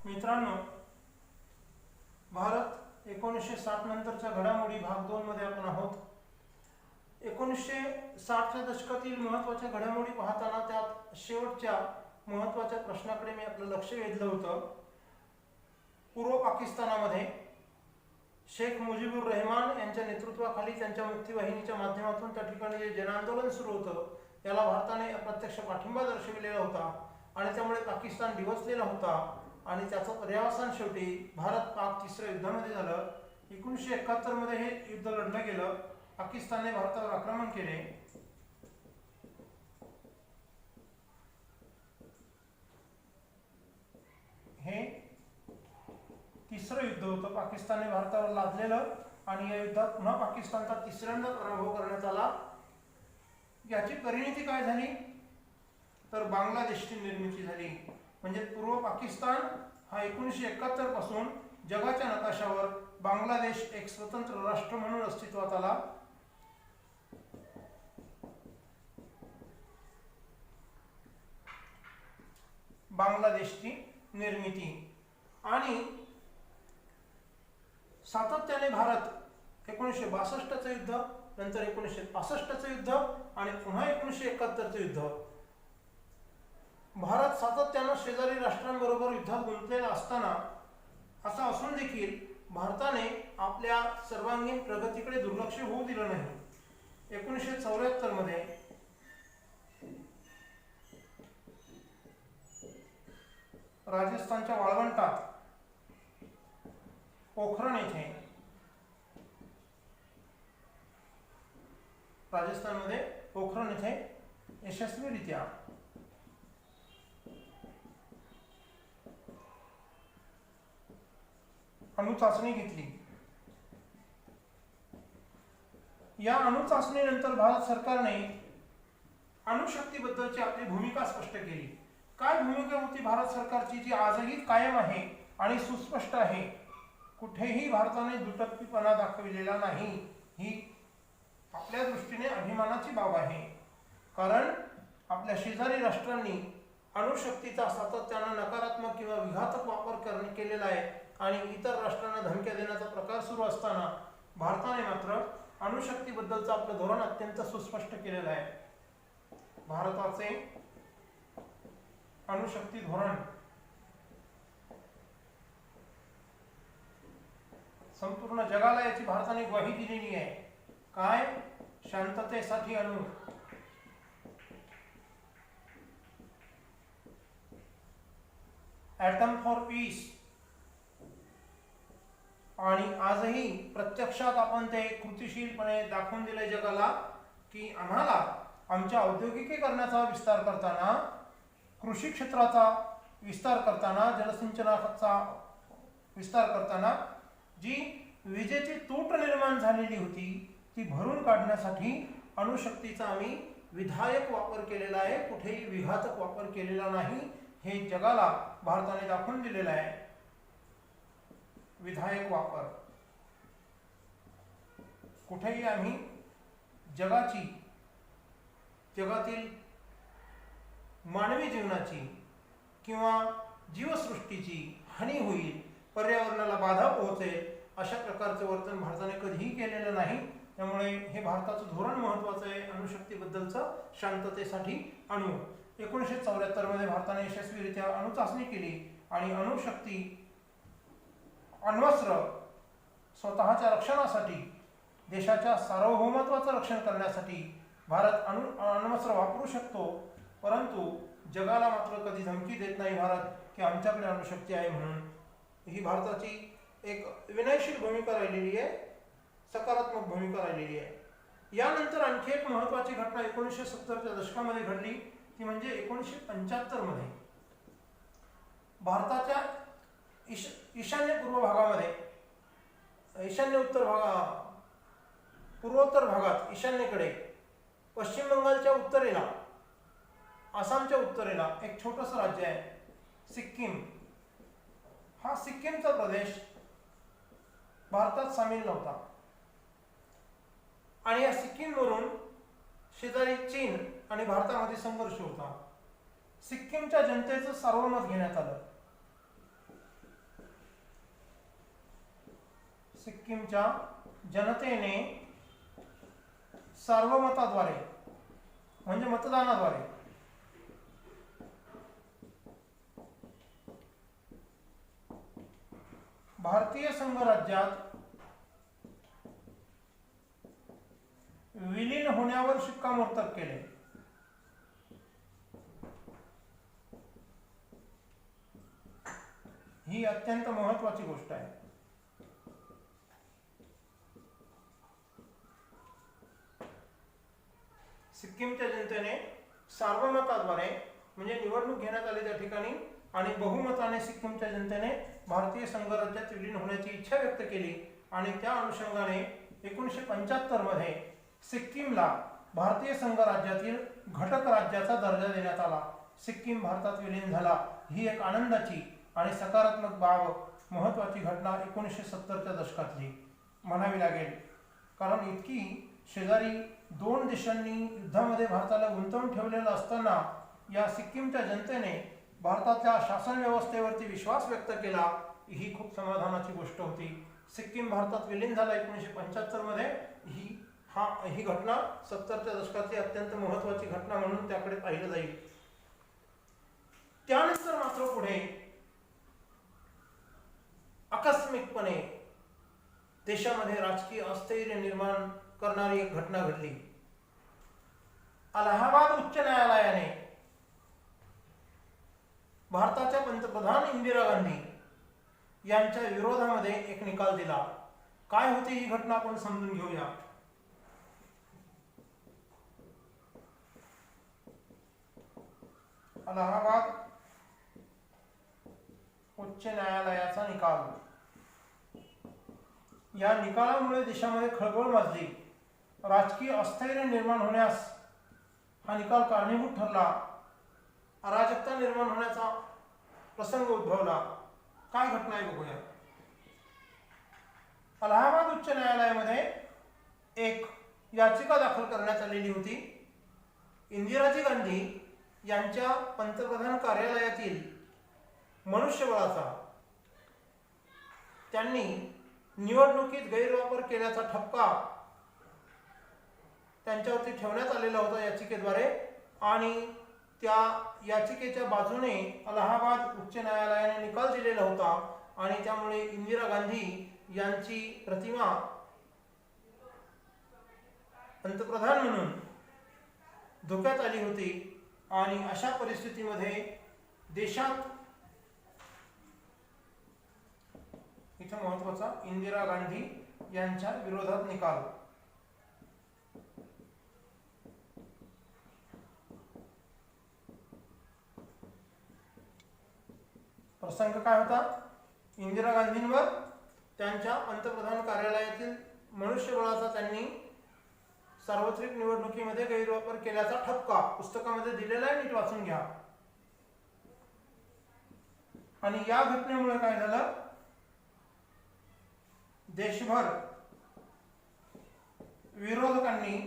मित्रांनो, भारत 1960 नंतरच्या घडामोडी भाग 2 मध्ये आपण आहोत. 1960च्या दशकातील महत्त्वाच्या घडामोडी पाहताना त्यात शेवटच्या महत्त्वाच्या प्रश्नाकडे मी आपलं लक्ष वेधलं होतं. पूर्व पाकिस्तानामध्ये शेख मुजीबुर रहमान यांच्या नेतृत्वाखाली त्यांच्या मुक्तीवाहिनीच्या माध्यमातून त्या ठिकाणी जे जनआंदोलन सुरू होतं त्याला भारताने अप्रत्यक्ष पाठिंबा दर्शविलेला होता आणि त्यामुळे पाकिस्तान डिवचलेला होता आणि त्याचं पर्यावसान शेवटी भारत पाक तिसऱ्या युद्धामध्ये झालं. 1971 मध्ये हे युद्ध लढलं गेलं. पाकिस्तानने भारतावर आक्रमण केले. हे तिसरं युद्ध होतं पाकिस्तानने भारतावर लादलेलं आणि या युद्धात पुन्हा पाकिस्तानचा तिसऱ्यांदा पराभव करण्यात आला. याची परिणिती काय झाली तर बांगलादेशची निर्मिती झाली. म्हणजे पूर्व पाकिस्तान हा 1971 पासून जगाच्या नकाशावर बांगलादेश एक स्वतंत्र राष्ट्र म्हणून अस्तित्वात आला. बांगलादेशची निर्मिती आणि सातत्याने भारत 1962चं युद्ध, नंतर 1965चं युद्ध आणि पुन्हा 1971चं युद्ध, भारत सातत्यानं शेजारी राष्ट्रांबरोबर युद्धात गुंतलेला असताना असं असून देखील भारताने आपल्या सर्वांगीण प्रगतीकडे दुर्लक्ष होऊ दिलं नाही. 1974 मध्ये राजस्थानच्या वाळवंटात पोखरण येथे, राजस्थानमध्ये पोखरण येथे यशस्वीरित्या अणुचाचणी घेतली. या अणुचाचणीनंतर भारत सरकारने अणुशक्तीबद्दलची आपली भूमिका स्पष्ट केली. काय भूमिका होती भारत सरकारची, जी आजही कायम आहे आणि सुस्पष्ट आहे. कुठेही भारताने दुटप्पीपणा दाखविलेला नाही. ही आपल्या दृष्टीने अभिमानाची बाब आहे. कारण आपल्या शेजारी राष्ट्रांनी अणुशक्तीचा सातत्याने नकारात्मक किंवा विघातक वापर केलेला आहे आणि इतर राष्ट्रांना धमक्या देण्याचा प्रकार सुरू असताना भारताने मात्र अणुशक्तीबद्दलचं आपलं धोरण अत्यंत सुस्पष्ट केलेलं आहे. भारताचे अणुशक्ती धोरण संपूर्ण जगाला याची भारताने ग्वाही दिलेली आहे. काय? शांततेसाठी अणु. Atom for peace. आणि आजही प्रत्यक्षात आपण ते कृतीशीलपणे दाखवून दिले जगाला की आम्हाला आमच्या औद्योगिकीकरणाचा विस्तार करताना, कृषी क्षेत्राचा विस्तार करताना, जलसिंचनाचा विस्तार करताना जी विजेची तूट निर्माण झालेली होती ती भरून काढण्यासाठी अणुशक्तीचा आम्ही विधायक वापर केलेला आहे, कुठेही विघातक वापर केलेला नाही. हे जगाला भारताने दाखवून दिलेलं आहे. विधायक वापर. कुठेही आम्ही जगातील मानवी जीवनाची किंवा जीवसृष्टीची हानी होईल, पर्यावरणाला बाधा पोहोचेल अशा प्रकारचं वर्तन भारताने कधीही केलेलं नाही. त्यामुळे हे भारताचं धोरण महत्त्वाचं आहे. अणुशक्तीबद्दलचं शांततेसाठी अणु. 1974 मध्ये भारताने यशस्वीरित्या अणुचाचणी केली आणि अणुशक्ती, अण्वस्त्र स्वतःच्या रक्षणासाठी, देशाच्या सार्वभौमत्वाचं रक्षण करण्यासाठी भारत अण्वस्त्र वापरू शकतो. परंतु जगाला मात्र कधी धमकी देत नाही भारत की आमच्याकडे अणुशक्ती आहे म्हणून. ही भारताची एक विनयशील भूमिका राहिलेली आहे, सकारात्मक भूमिका राहिलेली आहे. यानंतर आणखी एक महत्त्वाची घटना 1970च्या दशकामध्ये घडली. ती म्हणजे 1975 मध्ये भारताच्या ईशान्य पूर्व भागामध्ये, पूर्वोत्तर भागात ईशान्येकडे पश्चिम बंगालच्या उत्तरेला, आसामच्या उत्तरेला एक छोटंसं राज्य आहे सिक्कीम. हा सिक्कीमचा प्रदेश भारतात सामील नव्हता आणि या सिक्कीमवरून शेजारी चीन आणि भारतामध्ये संघर्ष होता. सिक्कीमच्या जनतेचं सार्वमत घेण्यात आलं. सिक्कीमच्या जनतेने सार्वमताद्वारे म्हणजे मतदानाद्वारे भारतीय संघराज्यात विलीन होण्यावर शिक्कामोर्तब केले। ही अत्यंत महत्त्वाची गोष्ट आहे। सिक्कीमच्या जनतेने सार्वमताद्वारे म्हणजे निवडणूक घेण्यात आली त्या ठिकाणी आणि बहुमताने सिक्कीमच्या जनतेने भारतीय संघराज्यात विलीन होण्याची इच्छा व्यक्त केली आणि त्या अनुषंगाने 1975 मध्ये सिक्कीमला भारतीय संघराज्यातील घटक राज्याचा दर्जा देण्यात आला। सिक्कीम भारतात विलीन झाला। ही एक आनंदाची आणि सकारात्मक बाब महत्त्वाची घटना 1970च्या दशकातली म्हणावी लागेल, कारण इतकी शेजारी दोन देशांनी युद्धामध्ये भारताला गुंतवून ठेवलेलं असताना या सिक्कीमच्या जनतेने भारताच्या शासन व्यवस्थेवरती विश्वास व्यक्त केला। ही खूप समाधानाची गोष्ट होती। सिक्कीम भारतात विलीन झाला 1975 मध्ये। ही घटना 70च्या दशकातली अत्यंत महत्त्वाची घटना म्हणून त्याकडे पाहिलं जाईल। त्यानंतर मात्र पुढे आकस्मिकपणे देशामध्ये राजकीय अस्थिर्य निर्माण करणारी एक घटना घडली। अलाहाबाद उच्च न्यायालयाने भारताच्या पंतप्रधान इंदिरा गांधी यांच्या विरोधामध्ये एक निकाल दिला। काय होती ही घटना आपण समजून घेऊया। अलाहाबाद उच्च न्यायालयाचा निकाल। या निकालामुळे देशामध्ये खळबळ माजली। राजकीय अस्थिर्य निर्माण होण्यास हा निकाल कारणीभूत ठरला। अराजकता निर्माण होण्याचा प्रसंग उद्भवला। काय घटना आहे बघूया। अलाहाबाद उच्च न्यायालयामध्ये एक याचिका दाखल करण्यात आलेली होती। इंदिराजी गांधी यांच्या पंतप्रधान कार्यालयातील मनुष्यबळाचा त्यांनी निवडणुकीत गैरवापर केल्याचा ठपका त्यांच्यावरती ठेवण्यात आलेला होता याचिकेद्वारे आणि त्या याचिकेच्या बाजूने अलाहाबाद उच्च न्यायालयाने निकाल दिलेला होता आणि त्यामुळे इंदिरा गांधी यांची प्रतिमा पंतप्रधान म्हणून धोक्यात आली होती आणि अशा परिस्थितीमध्ये देशात इथे महत्त्वाचा इंदिरा गांधी यांच्या विरोधात निकाल। प्रसंग काय होता। इंदिरा गांधींवर त्यांच्या पंतप्रधान कार्यालयातील मनुष्यबळाचा त्यांनी सार्वत्रिक निवडणुकीमध्ये गैरवापर केल्याचा ठपका पुस्तकामध्ये दिलेला आहे, नीट वाचून घ्या। आणि या घटनेमुळे काय झालं, देशभर विरोधकांनी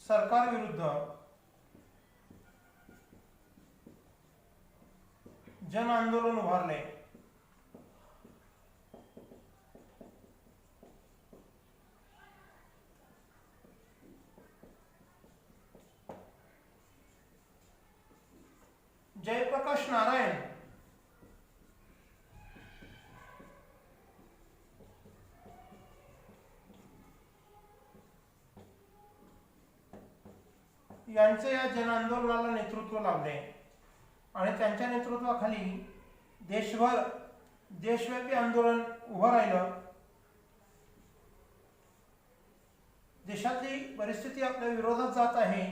सरकार विरुद्ध जन आंदोलन उभारले। जयप्रकाश नारायण यांचे या जन आंदोलनाला नेतृत्व लाभले आणि त्यांच्या नेतृत्वाखाली देशभर देशव्यापी आंदोलन उभं राहिलं। देशातली परिस्थिती आपल्या विरोधात जात आहे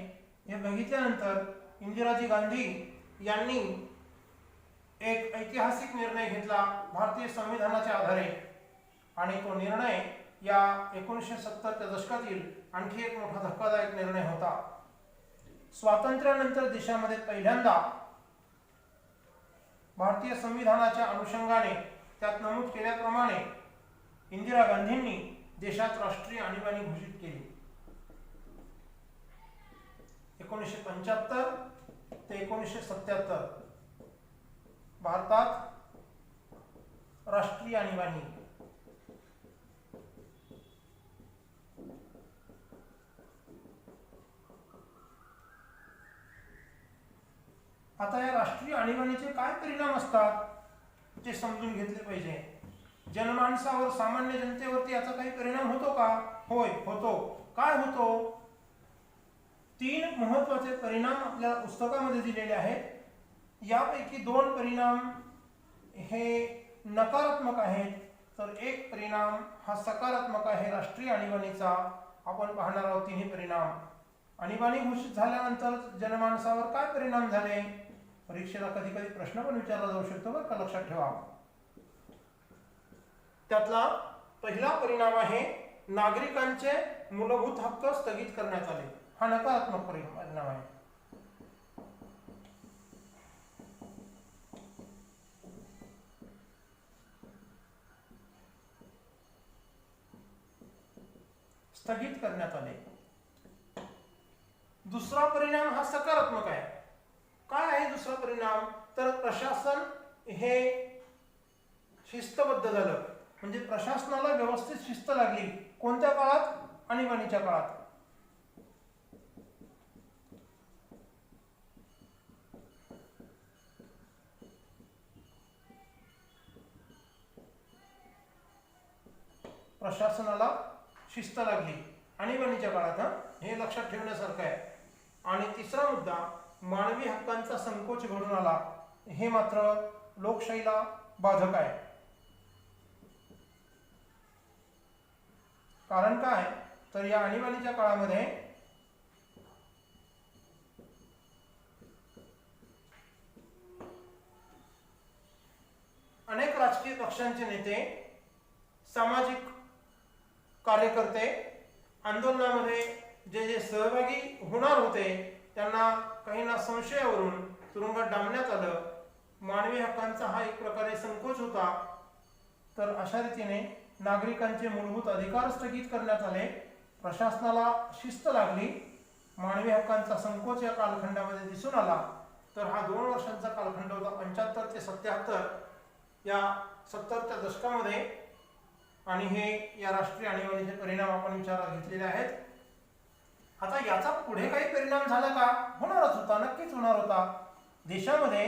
हे बघितल्यानंतर इंदिराजी गांधी यांनी एक ऐतिहासिक निर्णय घेतला भारतीय संविधानाच्या आधारे आणि तो निर्णय या 1970च्या दशकातील आणखी एक मोठा धक्कादायक निर्णय होता। स्वातंत्र्यानंतर देशामध्ये पहिल्यांदा भारतीय संविधानाच्या अनुषंगाने त्यात नमूद केल्याप्रमाणे इंदिरा गांधींनी देशात राष्ट्रीय आणीबाणी घोषित केली। 1975 ते 1977 भारतात राष्ट्रीय आणीबाणी. आता या राष्ट्रीय आणीबाणीचे काय परिणाम असतात ते समजून घेतले पाहिजे. जनमानसावर, सामान्य जनतेवरती याचा काही परिणाम होतो का? होय, होतो. काय होतो? 3 महत्वाचे परिणाम आपल्या पुस्तकामध्ये दिलेले आहेत. यापैकी 2 परिणाम हे नकारात्मक आहेत, तर एक परिणाम हा सकारात्मक आहे राष्ट्रीय आणीबाणीचा. आपण पाहणार आहोत तिन्ही परिणाम. आणीबाणी घोषित झाल्यानंतर जनमानसावर काय परिणाम झाले? परीक्षेला कधी कधी प्रश्न पण विचारला जाऊ शकतो, बरं का, लक्षात ठेवा. त्यातला पहिला परिणाम आहे नागरिकांचे मूलभूत हक्क स्थगित करण्यात आले. हा नकारात्मक परिणाम आहे. स्थगित करण्यात आले. दुसरा परिणाम हा सकारात्मक आहे. काय आहे दुसरा परिणाम? तर प्रशासन हे शिस्तबद्ध झालं. म्हणजे प्रशासनाला व्यवस्थित शिस्त लागली. कोणत्या काळात? आणीबाणीच्या काळात. प्रशासनाला शिस्त लागली आणीबाणीच्या काळात. हे लक्षात ठेवण्यासारखं आहे. आणि तिसरा मुद्दा, मानवी हक्कांचा संकोच घडून आला. हे मात्र लोकशाहीला बाधक आहे. कारण काय? तर या आणीबाणीच्या काळामध्ये अनेक राजकीय पक्षांचे नेते, सामाजिक कार्यकर्ते आंदोलनामध्ये जे सहभागी होणार होते त्यांना काहींना संशयावरून तुरुंगात डांबण्यात आलं. मानवी हक्कांचा हा एक प्रकारे संकोच होता. तर अशा रीतीने नागरिकांचे मूलभूत अधिकार स्थगित करण्यात आले. प्रशासनाला शिस्त लागली. मानवी हक्कांचा संकोच या कालखंडामध्ये दिसून आला. तर हा 2 वर्षांचा कालखंड होता, 75 ते 77. या 70च्या दशकामध्ये. आणि हे या राष्ट्रीय आणीबाणीचे परिणाम आपण विचारात घेतलेले आहेत. आता याचा पुढे काही परिणाम झाला का? होणारच होता, नक्कीच होणार होता. देशामध्ये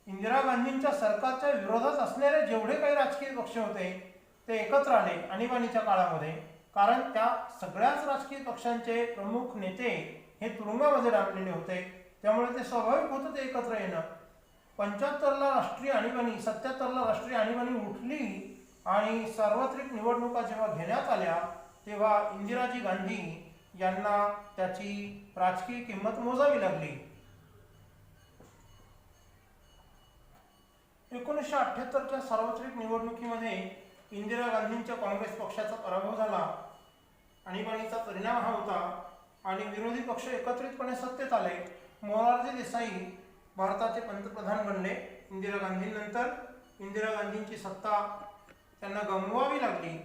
इंदिरा गांधींच्या सरकारच्या विरोधात असणारे जेवढे काही राजकीय पक्ष होते ते एकत्र आले आणीबाणीच्या काळामध्ये. कारण त्या सगळ्याच राजकीय पक्षांचे प्रमुख नेते हे तुरुंगामध्ये डांबलेले होते. त्यामुळे ते स्वाभाविक होतं ते एकत्र येणं. 75ला राष्ट्रीय आणीबाणी, 77ला राष्ट्रीय आणीबाणी उठली आणि सार्वत्रिक निवडणुका जेव्हा घेण्यात आल्या तेव्हा इंदिराजी गांधी यांना त्याची राजकीय किंमत मोजावी लागली. 1978च्या सार्वत्रिक निवडणुकीमध्ये इंदिरा गांधींच्या काँग्रेस पक्षाचा पराभव झाला. आणीबाणीचा परिणाम हा होता. आणि विरोधी पक्ष एकत्रितपणे सत्तेत आले. मोरारजी देसाई भारताचे पंतप्रधान बनले इंदिरा गांधींनंतर. इंदिरा गांधींची सत्ता त्यांना गमवावी लागली.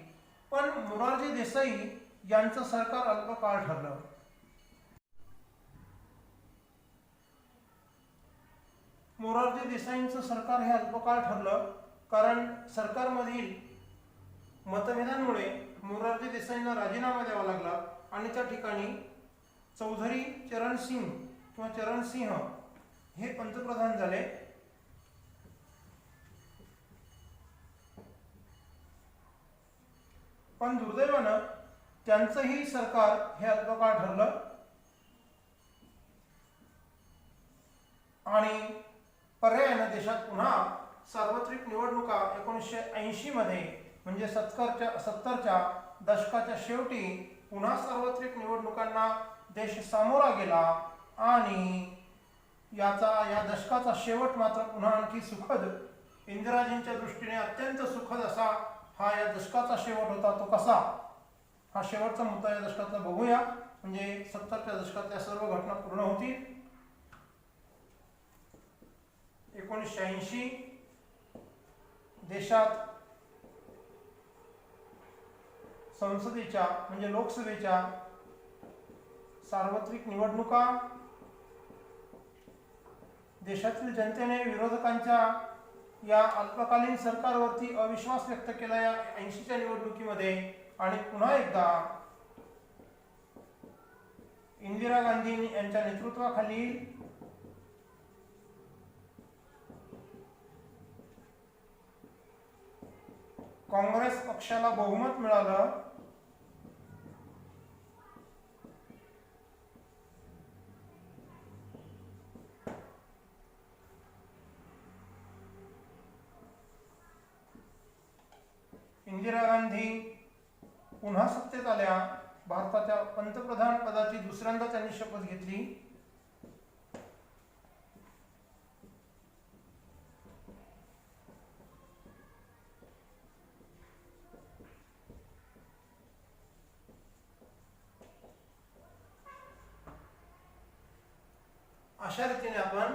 पण मोरारजी देसाई यांचं सरकार अल्पकाळ ठरलं. मोरारजी देसाईंचं सरकार हे अल्पकाळ ठरलं कारण सरकारमधील मतभेदांमुळे मोरारजी देसाईंना राजीनामा द्यावा लागला. आणि त्या ठिकाणी चौधरी चरण सिंह हे पंतप्रधान झाले. पण दुर्दैवानं त्यांचंही सरकार हे अल्पकाळ ठरलं. आणि पर्यायानं देशात पुन्हा सार्वत्रिक निवडणुका 1980 मध्ये, म्हणजे 70च्या दशकाच्या शेवटी पुन्हा सार्वत्रिक निवडणुकांना देश सामोरा गेला. आणि या दशकाचा शेवट मात्र पुन्हा आणखी सुखद, इंदिराजींच्या दृष्टीने अत्यंत सुखद असा हा या दशकाचा शेवट होता. तो कसा? हा शेवटचा मुद्दा या दशकातला बघूया. म्हणजे 70च्या दशकातल्या सर्व घटना पूर्ण होतील. 1980 देशात संसदेच्या म्हणजे लोकसभेच्या सार्वत्रिक निवडणुका. देशातील जनतेने विरोधकांच्या या अल्पकालीन सरकारवरती अविश्वास व्यक्त केला या 80च्या निवडणुकीमध्ये आणि पुन्हा एकदा इंदिरा गांधी यांच्या नेतृत्वाखाली काँग्रेस पक्षाला बहुमत मिळालं। इंदिरा गांधी पुन्हा सत्तेत आल्या। भारताच्या पंतप्रधान पदाची दुसऱ्यांदा त्यांनी शपथ घेतली। अशा रीतीने आपण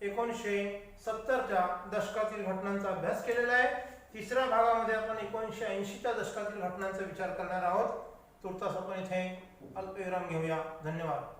1970च्या दशकातील घटनांचा अभ्यास केलेला आहे। तिसऱ्या भागामध्ये आपण 1980च्या दशकातील घटनांचा विचार करणार आहोत। तुर्तास आपण इथे अल्पविराम घेऊया। धन्यवाद।